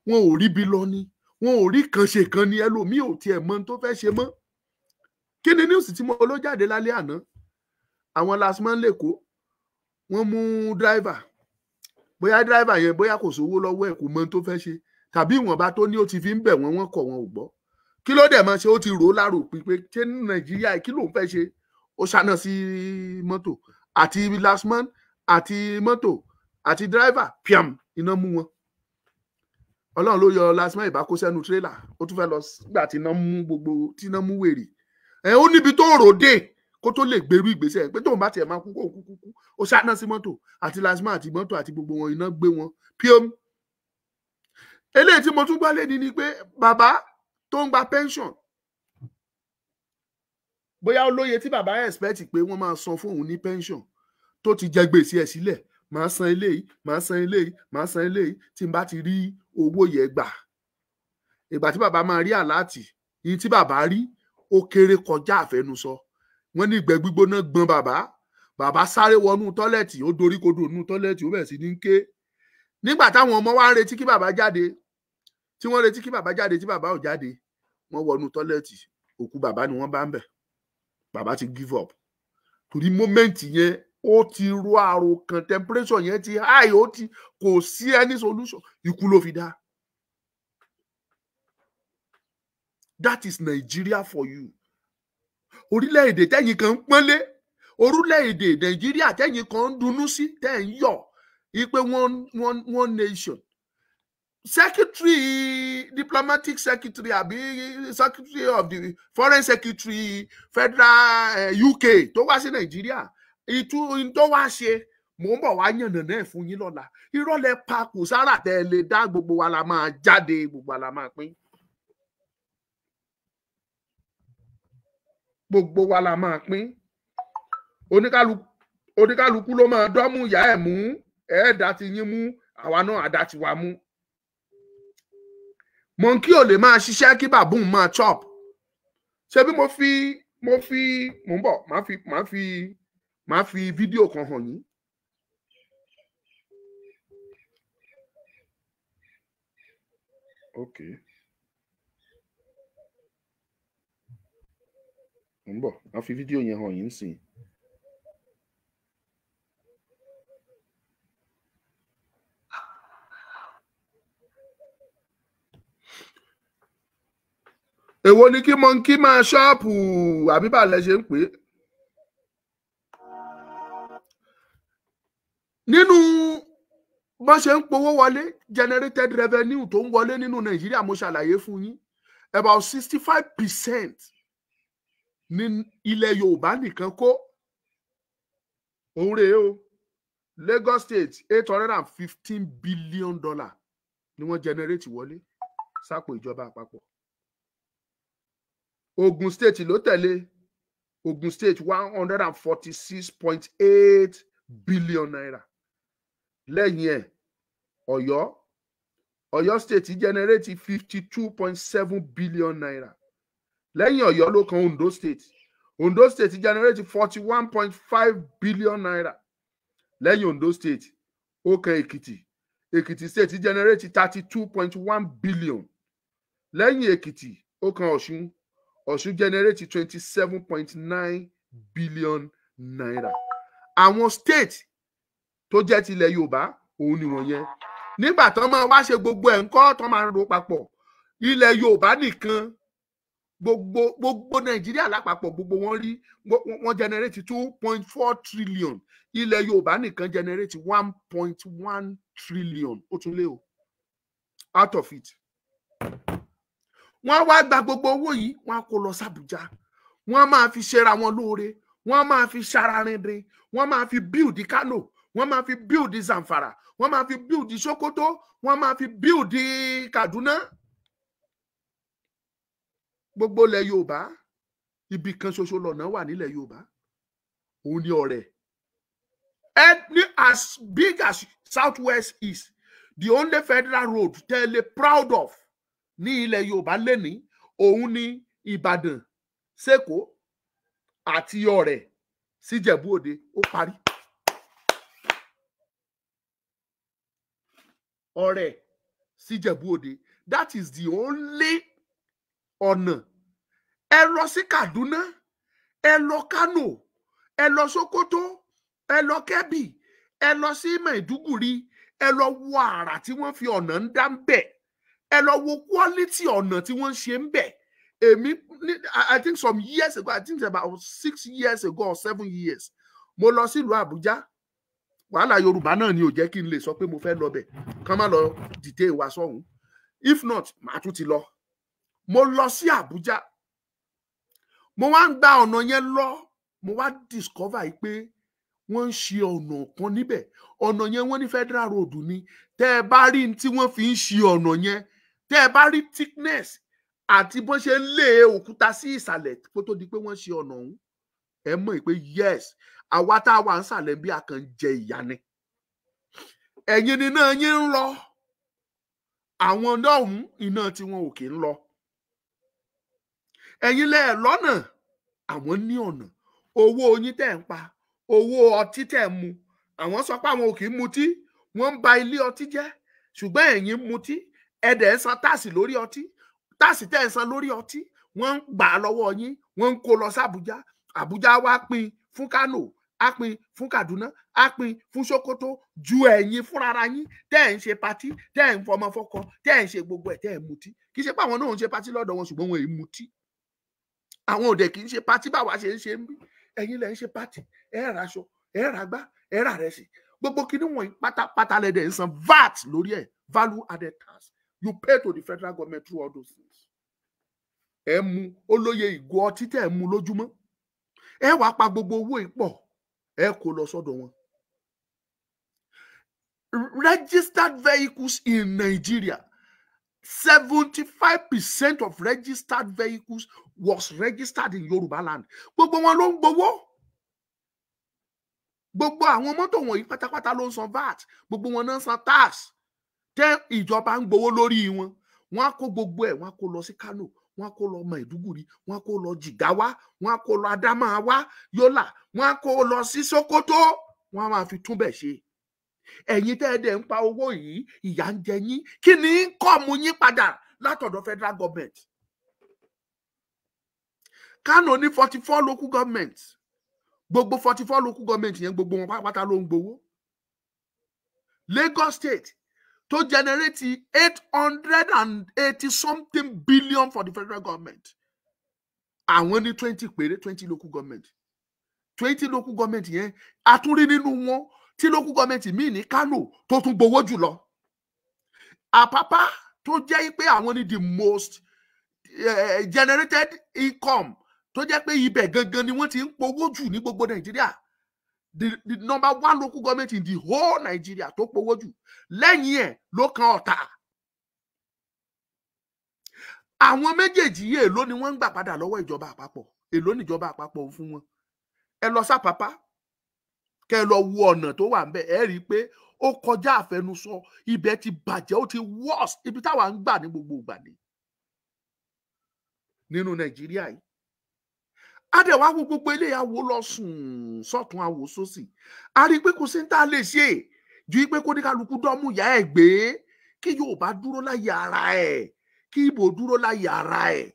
wọn ò rí bí lọ ni, wọn ò rí kan ṣe kan ni, ẹlòmíì ò tiẹ̀ mọ tó fẹ́ ṣe mọ́. kí ni news tí mo ló jáde lálẹ́ àná? àwọn lasman lẹ́kọ̀ọ́ wọ́n mú driver, bóyá driver yẹn bóyá kò sówó lọ́wọ́ ẹ̀, kò mọ tó fẹ́ ṣe, tàbí ìwọ̀nba tó ní ó ti fi ń bẹ̀ wọ́n kọ̀ wọn ò gbọ́. kí ló dẹ̀ máa ṣe? ó ti rò ó lárò pé ṣé ní Nàìjíríà kí ló ń fẹ́ ṣe? ó ṣáná sí mọ́tò àti lasman àti mọ́tò àti driver, piam, iná mú wọn. Ọlọ́run ló yọ lasman ìbákó sẹ́nu tírélà, ó tún fẹ́ lọ gbà tí iná mú gbogbo, tí iná mú wèrè. ó níbi tó rò dé kó tó lè gbèrú ìgbésẹ̀ pé tóun bá tiẹ̀ máa kú kó kú. ó ṣáná sí mọ́tò àti lasman àti mọ́tò àti gbogbo wọn, iná gbé wọn piom. eléyìí tí mo tún gbọ́ lé ní pé bàbá tó ń gba pension, bóyá olóye tí bàbá expect pé wọ́n máa san fún òun ní pension, tó ti jẹ gbèsè ẹ̀ sílẹ̀, màá san eléyìí, màá san eléyìí, màá san eléyìí tí n bá ti rí owó yẹn gbà. ìgbà tí bàbá máa rí àláàtì, yìí tí bàbá rí ó kéré kọjá àfẹnusọ. wọ́n ní ìgbẹ́ gbígbóná gbọ́n bàbá sáré wọnú tọ́lẹ̀tì, ó dorí kodò nú tọ́lẹ̀tì, ó bẹ̀rẹ̀ sí ní ké. nígbà táwọn ọmọ wa ń retí kí bàbá jáde, tí wọ́n retí kí bàbá jáde, tí bàbá ò jáde, wọ́n wọnú tọ́lẹ̀tì, òkú bàbá ni wọ́n bá ń bẹ̀. bàbá ti give up torí mọ́mẹ́ǹtì yẹn ó ti ro àrò kan, temperature yẹn ti high, ó ti kò sí any solution, ikú ló fi dá. That is Nigeria for you. orílẹ̀-èdè tẹ́yìn kan ń pọ́nlé, orílẹ̀-èdè Nàìjíríà tẹ́yìn kan ń dunnú sí, tẹ́ ń yọ̀ wípé one nation. Secretary, diplomatic secretary àbí secretary of the foreign secretary federal UK tó wá sí Nàìjíríà, tó wá ṣe, mò ń bọ̀ wá yànnà náà fún yín lọ́la. irọ́ lẹ pa, kò sára tẹ́ ẹ lè dá, gbogbo wa la máa jáde, gbogbo wa la máa pín. gbogbo wa la máa pín. oníkálukú ló máa dọ́mú ìyá ẹ̀ mú, ẹ̀ẹ́dá ti yín mú, àwa náà àdá ti wá mú. Monkey ò lè máa ṣiṣẹ́ kí baboon máa chop. ṣé bí mo ń bọ̀, máa fi fídíò kan hàn yín. Okay. ń bọ̀ a fi fídíò yẹn hàn yín sìn. èwo ni kí monkey máa ṣọ́ọ̀pù àbí bàlẹ̀ ṣe ń pè é. nínú bọ́n ṣe ń powó wọlé generated revenue tó ń wọlé nínú Nàìjíríà mo ṣàlàyé fún yín about 65% ní ilẹ̀ Yorùbá nìkan kó. òun rèé o Lagos State $815 billion ni wọ́n generate wọlé sápò ìjọba àpapọ̀. Ogun State ló tẹ̀lé. Ogun State 146.8 billion naira. lẹ́yìn ẹ̀ Ọ̀yọ́ State generate 52.7 billion naira. lẹ́yìn Ọ̀yọ́ ló kan Ondo State. Ondo State generate 41.5 billion naira. lẹ́yìn Ondo State ó kan Èkìtì. Èkìtì State generate 32.1 billion. lẹ́yìn Èkìtì ó kan Ọ̀ṣun. Ọ̀ṣun generate 27.9 billion naira. Àwọn state tó jẹ́ tilẹ̀ Yorùbá òun ni wọ̀nyẹn. nígbà tán máa wá ṣe gbogbo ẹ̀ ńkọ́ tán máa ń ro papọ̀ ilẹ̀ Yorùbá nìkan gbogbo Nàìjíríà lápapọ̀ gbogbo wọn rí wọ́n generate 2.4 trillion. ilẹ̀ Yorùbá nìkan generate 1.1 trillion. ó tún lé o out of it. wọ́n wá gba gbogbo owó yìí wọ́n á kó lọ sàbújá. wọ́n máa fi ṣera wọn lóore. wọ́n máa fi ṣararinrin. wọ́n máa fi build Kano. wọ́n máa fi build Zamfara. wọ́n máa fi build Sokoto. wọ́n máa fi build Kaduna. gbogbo ilẹ̀ Yorùbá ibi kan ṣoṣo lọ́nà wà nílẹ̀ Yorùbá òun ni Ọ̀rẹ́. As big as Southwest is the only federal road tell proud of ní ilẹ̀ Yorùbá lẹ́ni òun ni Ìbàdàn sẹ́kọ̀ọ́ àti Ọ̀rẹ́ síjẹ̀bú Òde. ó parí. Ọ̀rẹ́ síjẹ̀bú Òde, that is the only ọ̀nà. ẹ lọ sí Kaduna, ẹ lọ Kano, ẹ lọ Sokoto, ẹ lọ Kebbi, ẹ lọ sí Maiduguri, ẹ lọ wo àrà tí wọ́n fi ọ̀nà ń dá ń bẹ̀. ẹ lọ wo quality ọ̀nà tí wọ́n ṣe ń bẹ̀. I think some years ago, I think about 6 years ago or 7 years, mo lọ sílùú Àbújá. wàhálà Yorùbá náà ni ò jẹ́ kí n lè sọ pé mo fẹ́ lọ bẹ̀ kán má lọ dìde wa sọ́hún. If not, màá tún ti lọ. mo lọ sí Àbújá. mo wá ń gba ọ̀nà yẹn lọ. mo wá discover yìí pé wọ́n ń ṣe ọ̀nà kan níbẹ̀. ọ̀nà yẹn wọ́n ní federal road ni. tẹ́ ẹ bá rí tí wọ́n fi ń ṣe ọ̀nà yẹn, tẹ́ ẹ bá rí thickness àti bó ṣe lé òkúta sí ìsàlẹ̀ kó tó di pé wọ́n ṣe ọ̀nà ọ̀hún, ẹ mọ̀ pé yes, àwa tá a wà ń sàlẹ̀ bí a kàn ń jẹ ìyà ni. ẹ̀yin ni náà yín ń lọ. àwọn lọ́hùn iná tí wọn ò kì í lọ. ẹ̀yin lẹ́ẹ̀ lọ́nà, àwọn ní ọ̀nà. owó yín tẹ̀ ń pa, owó ọtí tẹ̀ ń mu. àwọn sọ pé àwọn ò kì í mutí, wọ́n ń ba ilé ọtí jẹ́. ṣùgbọ́n ẹ̀yin mutí, ẹ̀dẹ̀ ń san táàsì lórí ọtí. táàsì tẹ̀ ń san lórí ọtí, wọ́n ń gbà á lọ́wọ́ yín, wọ́n ń kó lọ sí Àbújá. Àbújá wá pín fún Kano, á pín fún Kaduna, á pín fún Sokoto. ju ẹ̀yin fúnra yín tẹ́ ẹ̀ ń ṣe patí, tẹ́ ẹ̀ ń fọmọ fọ́kọ, tẹ́ ẹ̀ ń ṣe gbogbo ẹ̀, tẹ́ ẹ̀ ń mutí. kì í ṣe pé àwọn náà ń ṣe patí lọ́dọ̀ wọn, ṣùgbọ́n wọn èyí mutí. àwọn òde kì í ṣe patí báwa ṣe ń ṣe ń bí. ẹ̀yin lẹ ń ṣe patí, ẹ raṣọ, ẹ ragbá, ẹ rà rẹ sí. gbogbo kinní wọ̀nyí pátápátá lẹ́dẹ̀ ń san VAT lórí ẹ̀, value added tax. You pay to the federal government through all those things. ẹ mu olóye ìgò ọtí tẹ́ ẹ mu lójúmọ́. ẹ wàá pa gbogbo owó ìpọ̀, ẹ kó lọ sọ́dọ̀ wọn. Registered vehicles in Nigeria, 75% of registered vehicles was registered in Yoruba land. Gbogbo wọn ló ń gbowó. gbogbo àwọn mọ́tò wọ̀nyí pátápátá ló ń san VAT. gbogbo wọn náà ń san tax. tẹ́ ìjọba ń gbowó lórí wọn. wọ́n á kó gbogbo ẹ̀, wọ́n á kó lọ sí Kano, wọ́n á kó lọ Maiduguri, wọ́n á kó lọ Jigawa, wọ́n á kó lọ Adamawa, Yola, wọ́n á kó lọ sí Sokoto. wọ́n á máa fi túnbẹ̀ ṣe. ẹ̀yin tẹ́ ẹ dẹ̀ ń pa owó yìí, ìyà ń jẹ yín. kí ni ń kọ́ mu yín padà látọ̀dọ̀ federal government? Kano ní 44 local governments. Gbogbo 44 local governments yẹn gbogbo wọn pátápátá ló ń gbowó. Lagos State to generate 880 something billion for the federal government. Àwọn ní 20 péré, 20 local government. 20 local government yẹn àtúnrí nínú wọn tí local government míì ní Kano tó tún gbowó jùlọ. Àpápá tó jẹ́ pé àwọn ní the most generated income tó jẹ́ pé ibẹ̀ gangan ni wọ́n ti ń powó jù ní gbogbo Nàìjíríà. The number 1 local government in the whole Nigeria tó powó jù. Lẹ́yìn ẹ̀ ló kan Ọ̀tà. Àwọn méjèèjì yìí èló ni wọ́n ń gbà padà lọ́wọ́ ìjọba àpapọ̀. Èló ni ìjọba àpapọ̀ fún wọn. Ẹ lọ s'Àpápá kẹ́ lọ wo ọ̀nà tó wà ńbẹ̀ ẹ rí pé ó kọjá àfẹnusọ, ibẹ̀ ti bàjẹ́, ó ti worse ibi táwa ń gbà ní gbogbo ìgbà ni nínú Nàìjíríà yìí. Adẹ̀wà wo gbogbo eléyà wo lọ sùn sọ́tún àwò sósì. A rí pé kò sí ń tá lè ṣe ju pé kó ní kálukú dọ́mú ìyá ẹ̀ gbé, kí Yorùbá dúró láyé ara ẹ̀, kí Ìgbò dúró láyé ara ẹ̀,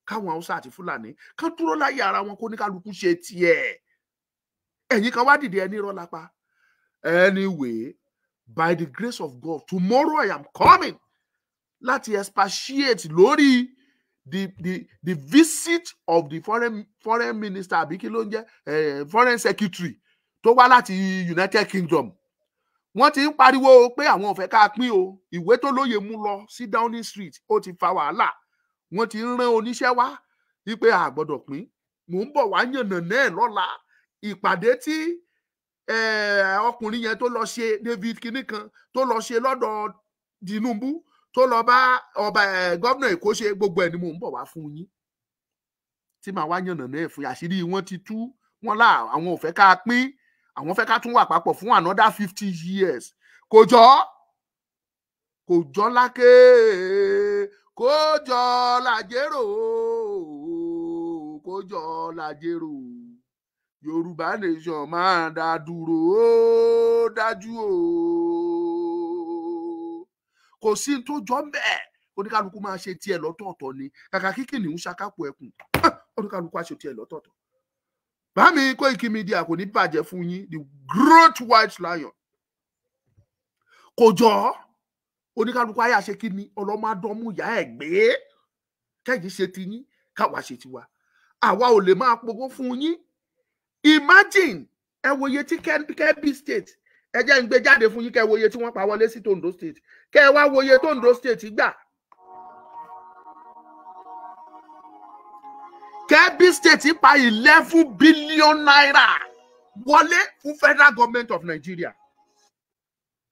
káwọn Haúsá àti Fúlàní kán dúró láyé ara wọn kó ní kálukú ṣe tiẹ̀. Ẹ̀yin kan wá dìde ẹni rọ́ lápá. Anyway, by the grace of God, tomorrow I am coming láti expatiate lórí the visit of the foreign minister àbí kí ló ń jẹ́ foreign secretary tó wá láti United Kingdom. Wọ́n ti ń pariwo pé àwọn ò fẹ́ ká pín o. Ìwé tó lóye mú lọ sí Downing Street ó ti fa wàhálà. Wọ́n ti ń rán oníṣẹ́ wá wípé a gbọ́dọ̀ pín. Mò ń bọ̀ wá yànnà náà lọ́la. Ìpàdé tí ọkùnrin yẹn tó lọ ṣe David kìnnìkan tó lọ ṣe lọ́dọ̀ Tinubu tó lọ bá ọba gómìnà Èkó ṣe, gbogbo ẹ̀ ni mò ń bọ̀ wá fún yín tí màá wá yànnà náà fún àṣírí wọn ti tú. Wọn lá àwọn ò fẹ́ ká pín, àwọn fẹ́ ká tún wà papọ̀ fún another 50 years. Kò jọ lákè, kò jọ làjèrò, kò jọ làjèrò. Yorùbá nation máa dá dúró ó dájú o. Kò sí tó jọ ńbẹ̀. Oníkálukú máa ṣe tiẹ̀ lọ́tọ̀ọ̀tọ̀ ni. Kàkà kí kìnìún ṣakápò ẹkùn. Oníkálukú á ṣe tiẹ̀ lọ́tọ̀ọ̀tọ̀. Bámi Koiki Media kò ní bàjẹ́ fún yín. The great white lion. Kò jọ. Oníkálukú á yà ṣe kí ni ọlọ́mọ adọ́mú ìyá ẹ̀ gbé. Kẹ́yìn ṣe ti yín, káwa ṣe tiwa. Àwa ò lè máa pogó fún yín. Imagine ẹ wòye tí Kebbi State ẹ jẹ́ ń gbé jáde fún yín kẹ́ wòye tí wọ́n pa wọlé sí Tondo State. Kẹ́ wá wòye Tondo State gbà. Kebbi State pa 11 billion naira wọlé fún Federal Government of Nigeria.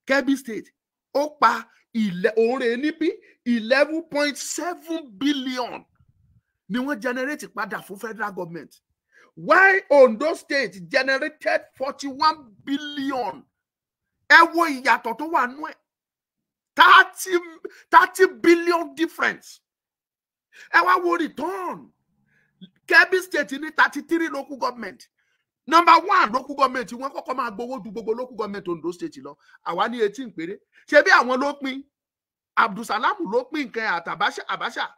Kebbi State ó pa òǹrè níbí 11.7 billion ni wọ́n generate padà fún Federal Government. While Ondo State generated 41 billion. Ẹ wo ìyàtọ̀ tó wà nú ẹ̀. 30 billion difference. Ẹ wá wo return. Kebbi State ní 33 local government. Number 1 local government wọ́n kọ́kọ́ máa gbowó ju gbogbo local government Ondo State lọ. Àwa ní 18 péré. Ṣé bí àwọn ló pín? Abdulsalam ló pín nǹkan Abacha.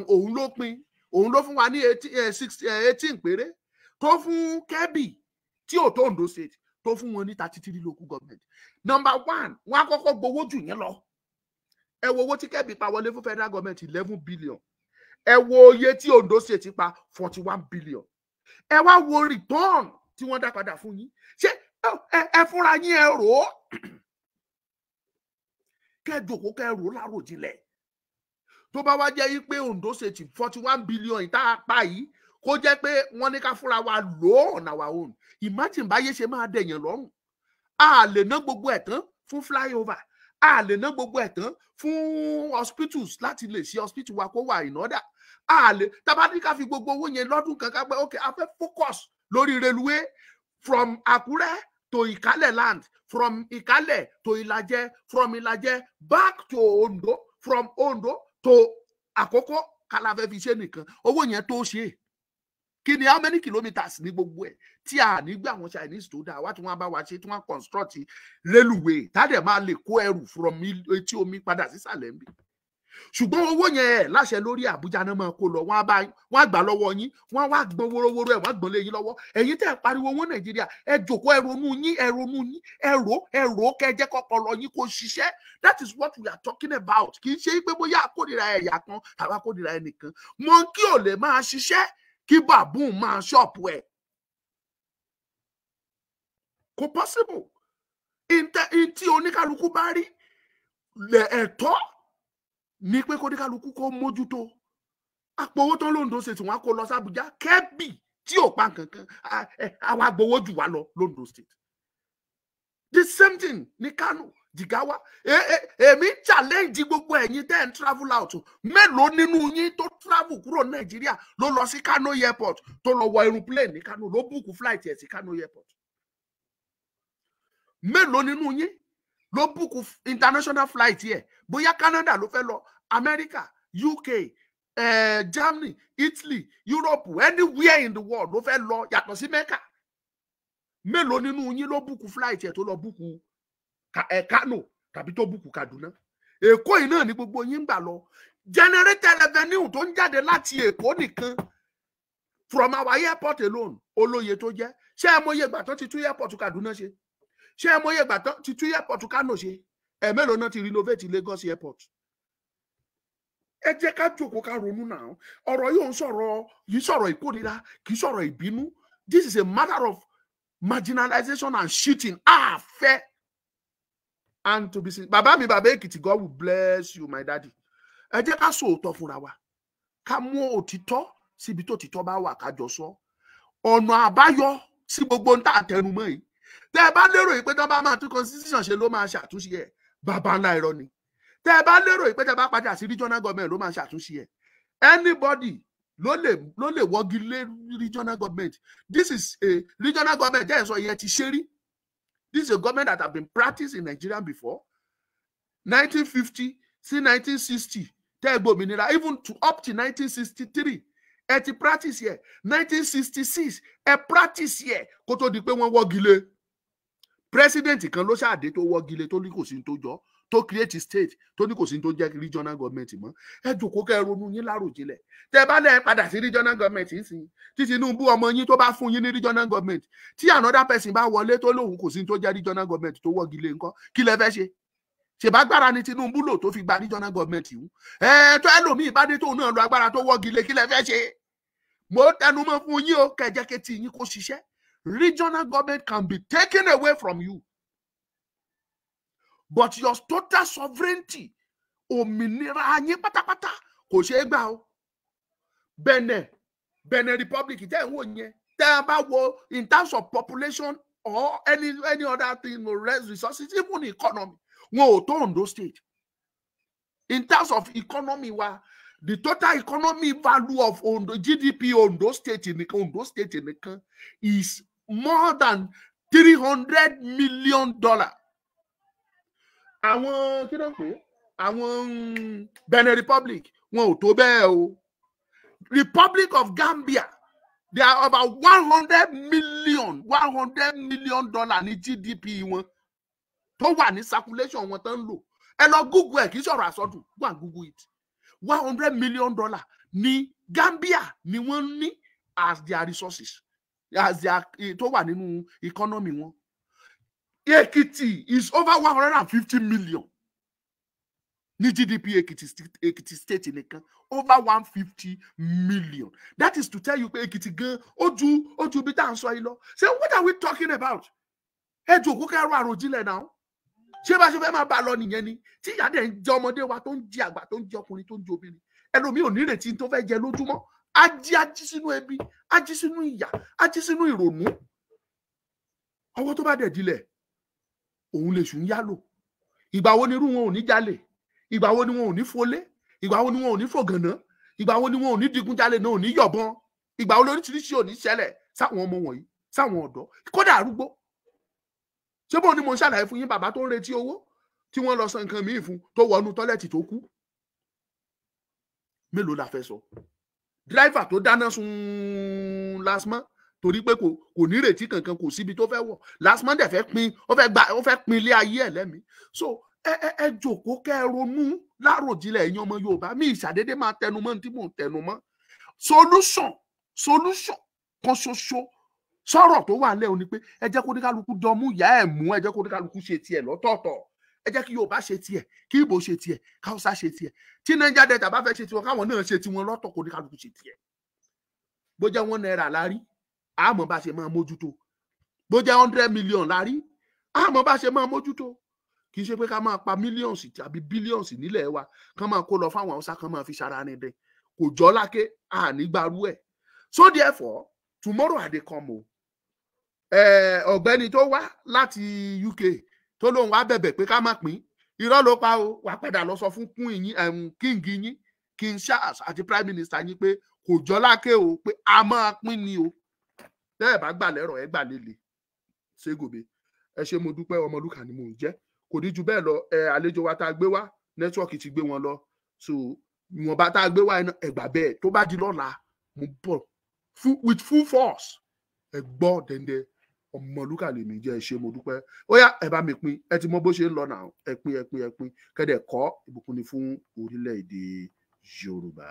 Òun ló pín. Òun ló fún wa ní 18 péré. Tó fún Kebbi tí ò tó Ondo State tó fún wọn ní 33 local government. Number 1 wọ́n kọ́kọ́ gbowó jù yẹn lọ. Ẹ wo owó tí Kebbi pa wọlé fún Federal Government 11 billion. Ẹ wo iye tí Ondo State pa 41 billion. Ẹ wá wo return tí wọ́n dá padà fún yín. Ṣé ẹ fúnra yín ẹ rò ó? Kẹ́ jókòó kẹ́ rò láròjinlẹ̀. Tó bá wá jẹ́ pé Ondo State 41 billion tá a pa yìí kó jẹ́ pé wọ́n ní ká fúnra wa lò on our own. Imagine báyé ṣe máa dẹ̀yàn lọ́rùn. A lè ná gbogbo ẹ̀ tán fún flyover. A lè ná gbogbo ẹ̀ tán fún hospitals láti lè ṣe hospital wa kó wà in order. A lè tábà ní ká fi gbogbo owó yẹn lọ́dún kan ká pé okay a fẹ́ focus lórí railway from Àkúrẹ́ to Ìkálẹ̀ land, from Ìkálẹ̀ to Ìlàjẹ, from Ìlàjẹ back to Ondo, from Ondo to Àkókó kálá fẹ́ fi ṣe nìkan. Owó yẹn tó ṣe. Kí ni how many kilometers ní gbogbo ẹ̀ tí a ní gbé àwọn Chinese tó dáa wá tí wọ́n bá wa ṣe tí wọ́n construct railway tá dẹ̀ máa lè kó ẹrù from etí omi padà sísàlẹ̀ níbí. ṣùgbọ́n owó yẹn láṣẹ lórí Àbújá náà máa kó lọ wọ́n á gbà lọ́wọ́ yín wọ́n wá gbọ́n wórówóró ẹ̀ wọ́n gbọ́n lé yín lọ́wọ́ ẹ̀yin tẹ́ ẹ̀ pariwo wọn Nàìjíríà ẹ jòkó ẹ ronú yín kẹjẹ́ kọ́pọlọ yín kó ṣiṣẹ́. That is what we are talking about. Kì í ṣe pé bóyá àkórìíra ẹ̀yà kan tàbí àkórìíra ẹnìkan. Monkey ò lè máa ṣiṣẹ́ kí baboon máa ṣọ́ọ̀pù ẹ̀. Kò possible. Tí oníkálukú bá rí ẹ̀tọ́ ní pé kóníkálukú kó mójútó. Àpò owó tán l'Ondo State wọ́n á kó lọ sí Àbújá kẹ́bì tí ò pa kankan àwa gbowó jù wá lọ l'Ondo State. The same thing ní Kano, Jigawa. Èmi challenge gbogbo ẹ̀yin tẹ́ ń travel out. Mélòó nínú yín tó travel kúrò Nàìjíríà ló lọ sí Kano airport tó lọ wọ aeroplane ní Kano ló book flight ẹ̀ sí Kano airport? Mélòó nínú yín ló book international flight yẹ bóyá Canada ló fẹ́ lọ, America, UK, Germany, Italy, Europe, anywhere in the world ló fẹ́ lọ yàtọ̀ sí Mecca? Mélòó nínú yín ló book flight yẹ tó lọ book Kano tàbí tó book Kaduna? Èkó yìí náà ni gbogbo yín gbà lọ. Generated revenue tó ń jáde láti Èkó nìkan from our airport alone olóye tó jẹ́. Ṣé ẹ mọye ìgbà tó ti tún airport Kaduna ṣe? Ṣé ẹ mọye ìgbà tó ti tún airport Kano ṣe? Mélòó náà ti renovate Lagos airport? Ẹ jẹ́ ká jókòó ká ronú náà. Ọ̀rọ̀ yóò sọ̀rọ̀ ìkórìíra, kì í sọ̀rọ̀ ìbínú. This is a matter of marginalization and shooting. Fair. And to be seen. Bàbá mi bàbá Èkìtì, God will bless you, my daddy. Ẹ jẹ́ ká sòótọ́ fúnra wa. Ká mú òtítọ́ síbi tó òtítọ́ bá wà ká jọ sọ. Ọ̀nà àbáyọ sí gbogbo ń tà tẹnumọ́ yìí. Tẹ́ ẹ bá lérò pé tán bá máa tún constitution ṣe ló máa ṣàtúnṣe ẹ̀, bàbá ńlá irọ́ ni. Tẹ́ ẹ bá lérò pé tẹ́ bá padà sí regional government ló máa ṣàtúnṣe ẹ̀. Anybody ló lè wọ́gi lé regional government. This is a regional government tẹ́ ẹ̀ sọ yẹn ti ṣe rí. This is a government that have been practiced in Nigeria before. 1950 sí 1960 tẹ́ ẹ gbòmìnira even to up to 1963 ẹ ti practice here. 1966 ẹ practice here kó tó di pé wọ́n wọ́gi lé. President kan ló ṣàdé tó wọ́gi lé tó ní kò sí tó jọ tó create state tó ní kò sí tó jẹ́ regional government mọ́. Ẹ jókòó kẹ́ ronú yín láròjinlẹ̀. Tẹ́ bá lẹ́ padà sí regional government nsìn tí Tinubu ọmọ yín tó bá fún yín ní regional government tí another person bá wọlé tó lóhùn kò sí tó jẹ́ regional government tó wọ́gi lé ńkọ́ kí lẹ fẹ́ ṣe? Ṣèbá agbára ni Tinubu lò tó fi gba regional government yìí. Tó ẹlòmíì bá dé tó náà lo agbára tó wọ́gi lé kí lẹ fẹ́ ṣe? Mo tẹnu mọ́ fún yín o kẹ́ jẹ́ kí tí yín kó ṣiṣẹ́. Regional government can be taken away from you. But your total sovereignty, òmìnira yín pátápátá kò ṣeé gbà o. Benin Republic tẹ́ ń wò yẹn. Tẹ́ ẹ bá wo in terms of population or any other thing or resources, even economy, wọn ò tó Ondo State. In terms of economy wa, the total economy value of GDP Ondo State nìkan is more than $300 million. Àwọn kí ló ń pè? Àwọn Benin Republic wọn ò tó bẹ́ẹ̀ o. Republic of Gambia, they are about $100 million ní GDP wọn tó wà ní circulation wọn tó ń lò. Ẹ lọ Google ẹ̀ kì í sọ̀rọ̀ àsọdùn. Go and Google it. $100 million ní Gambia ni wọ́n ní as their resources, as their tó wà nínú economy wọn. Ekiti is over 150 million ní GDP Ekiti state nìkan over 150 million. That is to tell you pé Ekiti gan ojú bí tá à ń sọ yìí lọ. So what are we talking about? Ẹ jòkó kẹ́rọ àròjinlẹ̀ náà. Ṣé bá ṣe fẹ́ máa bá a lọ nìyẹn ni? Tí ìyá dẹ̀ ń jẹ ọmọdé wa tó ń jẹ àgbà tó ń jẹ ọkùnrin tó ń jẹ obìnrin. Ẹlòmíì ò ní ìrètí tó fẹ́ jẹ lójúmọ́. Ají sínú ebi, ají sínú ìyà, ají sínú ìrònú. Ọwọ́ tó bá dẹ̀ dilẹ̀, òun lè ṣùn yálò. Ìgbà wo ni irú wọn ò ní jalè? Ìgbà wo ni wọn ò ní fọlé? Ìgbà wo ni wọn ò ní fògànà? Ìgbà wo ni wọn ò ní digunjalè náà ò ní yọ̀bọ̀n? Ìgbà wo lóríṣiríṣi ò ní ṣẹlẹ̀ sáwọn ọmọ wọ̀nyí, sáwọn ọ̀dọ́, kódà arúgbó. Ṣé bó ni mo ń ṣàlàyé fún yín bàbá tó ń retí owó tí wọ́n lọ san nǹkan míì fún tó wọnú tọ́lẹ̀tì tó kú? Mélòó la fẹ́ sọ? Driver tó dáná sun lásmọ́ torí pé kò nírètí kankan, kò síbi tó fẹ́ wọ̀. Lásmọ́ dẹ̀ fẹ́ pin, ó fẹ́ pin ilé ayé ẹ̀ lẹ́mìí. So ẹ jókòó kẹ́ ronú láròjinlẹ̀ ẹ̀yin ọmọ Yorùbá. Mi ìṣàdédé máa tẹnumọ́ tí mò ń tẹnumọ́. Solution kan ṣoṣo sọ̀rọ̀ tó wà lẹ́ o ní pé ẹ jẹ́ kó ní kálukú dọmú ìyá ẹ̀ mú, ẹ jẹ́ kó ní kálukú ṣe tiẹ̀ lọ́tọ̀ọ̀tọ̀. Ẹ jẹ́ kí Yorùbá ṣe tiẹ̀, kí Ìgbò ṣe tiẹ̀, káwúsá ṣe tiẹ̀. Tí Niger Delta bá fẹ́ ṣe tiwọn, káwọn náà ṣe tiwọn lọ́tọ̀, kó ní kálukú ṣe tiẹ̀. Bó jẹ́ 1 naira lárí, àmọ́ bá ṣe máa mójútó. Bó jẹ́ 100 million lárí, àmọ́ bá ṣe máa mójútó. Kì í ṣe pé ká máa pa millions tàbí billions nílẹ̀ wa, kán máa kó lọ fáwọn Haúsá, kán máa fi ṣara ní dẹ. Kò jọ láké, ànígbàrú ẹ̀. So therefore, tomorrow I dey come o. Ọ̀gbẹ́ni tó wá láti UK tó lóun wá bẹ̀bẹ̀ pé ká má pín, irọ́ ló pa o. Wà padà lọ sọ fún king yín, King Charles àti prime minister yín pé kò jọ láké o, pé a máa pín ni o. Tẹ́ ẹ̀ bá gbà lẹ́rọ̀ ẹ gbà lélẹ̀. Ségòbe, ẹ ṣé mo dúpẹ́, Ọmọlúkà ni mò ń jẹ́. Kò ní ju bẹ́ẹ̀ lọ, àlejò wa tá a gbé wá, nẹ́tíwọ́ọ̀kì ti gbé wọn lọ. So ìwọ̀nba tá a gbé wá iná ẹgbà bẹ́ẹ̀ tó bá di lọ́la mo bọ̀ with full force. Ẹ gbọ́ dẹ́ndẹ́, Ọmọlúkà lèmi jẹ́, ẹ ṣé mo dúpẹ́. Ó yá ẹ bá mi pín, ẹ ti mọ bó ṣe ń lọ náà, ẹ pín kẹ́dẹ̀ kọ́ ìbùkún ni fún orílẹ̀-èdè Yorùbá.